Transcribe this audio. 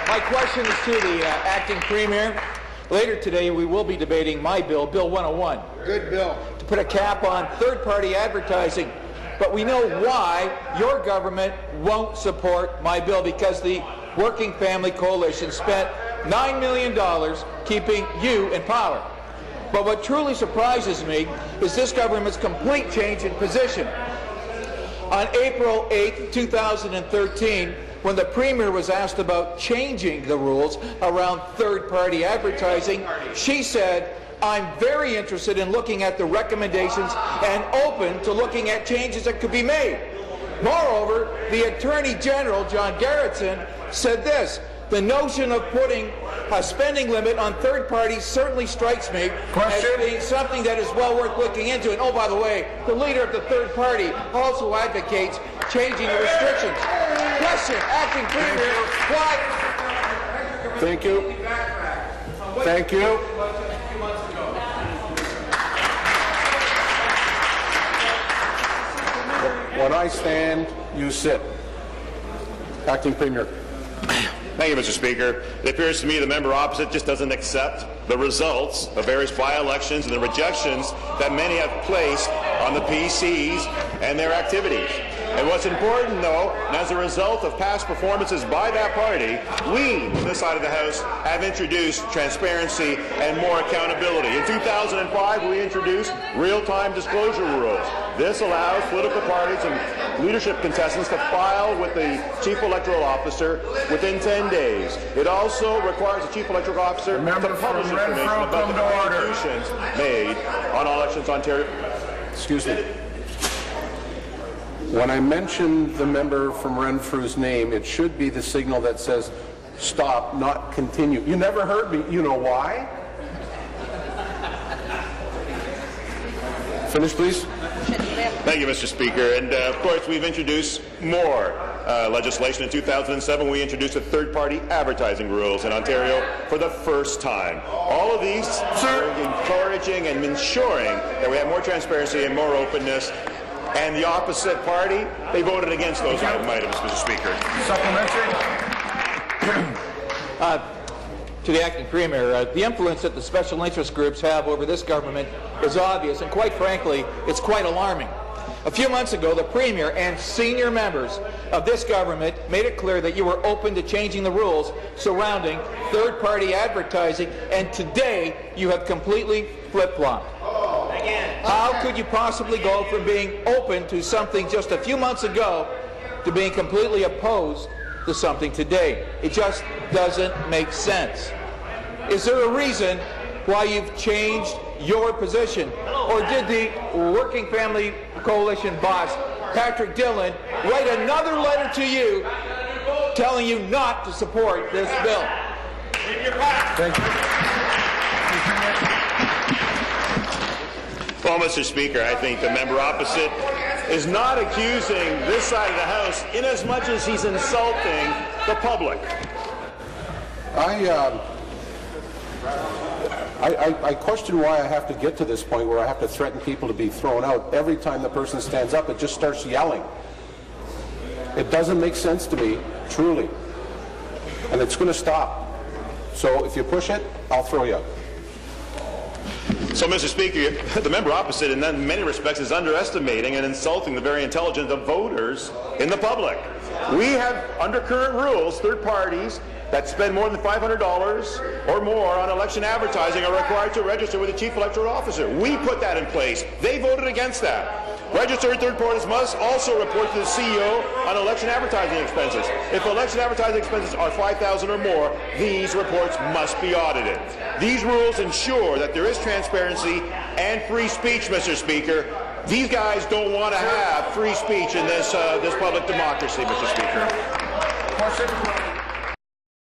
My question is to the acting premier. Later today, we will be debating my bill, Bill 101. Good bill. To put a cap on third-party advertising. But we know why your government won't support my bill, because the Working Family Coalition spent $9 million keeping you in power. But what truly surprises me is this government's complete change in position. On April 8, 2013, when the Premier was asked about changing the rules around third-party advertising, she said, "I'm very interested in looking at the recommendations and open to looking at changes that could be made." Moreover, the Attorney General, John Gerritsen, said this: "The notion of putting a spending limit on third parties certainly strikes me as being something that is well worth looking into." And oh, by the way, the leader of the third party also advocates changing the restrictions. Question, Acting Premier, why? Thank you. Thank you. When I stand, you sit. Acting Premier. Thank you, Mr. Speaker. It appears to me the member opposite just doesn't accept the results of various by-elections and the rejections that many have placed on the PCs and their activities. And what's important, though, and as a result of past performances by that party, we, on this side of the House, have introduced transparency and more accountability. In 2005, we introduced real-time disclosure rules. This allows political parties and leadership contestants to file with the Chief Electoral Officer within 10 days. It also requires the Chief Electoral Officer to publish information about the contributions made on elections Ontario. Excuse me. When I mention the member from Renfrew's name, it should be the signal that says, "Stop, not continue." You never heard me. You know why? Finish, please. Thank you, Mr. Speaker. And of course, we've introduced more legislation. In 2007, we introduced the third-party advertising rules in Ontario for the first time. All of these are encouraging and ensuring that we have more transparency and more openness. And the opposite party, they voted against those items, Mr. Speaker. Supplementary. To the Acting Premier, the influence that the special interest groups have over this government is obvious, and quite frankly, it's quite alarming. A few months ago, the Premier and senior members of this government made it clear that you were open to changing the rules surrounding third-party advertising, and today you have completely flip-flopped. How could you possibly go from being open to something just a few months ago to being completely opposed to something today? It just doesn't make sense. Is there a reason why you've changed your position? Or did the Working Family Coalition boss, Patrick Dillon, write another letter to you telling you not to support this bill? Thank you. Well, Mr. Speaker, I think the member opposite is not accusing this side of the House in as much as he's insulting the public. I question why I have to get to this point where I have to threaten people to be thrown out. Every time the person stands up, it just starts yelling. It doesn't make sense to me, truly. And it's going to stop. So if you push it, I'll throw you out. So, Mr. Speaker, the member opposite in many respects is underestimating and insulting the very intelligent of voters in the public. We have, under current rules, third parties that spend more than $500 or more on election advertising are required to register with the Chief Electoral Officer. We put that in place. They voted against that. Registered third parties must also report to the CEO on election advertising expenses. If election advertising expenses are $5,000 or more, these reports must be audited. These rules ensure that there is transparency and free speech, Mr. Speaker. These guys don't want to have free speech in this public democracy, Mr. Speaker.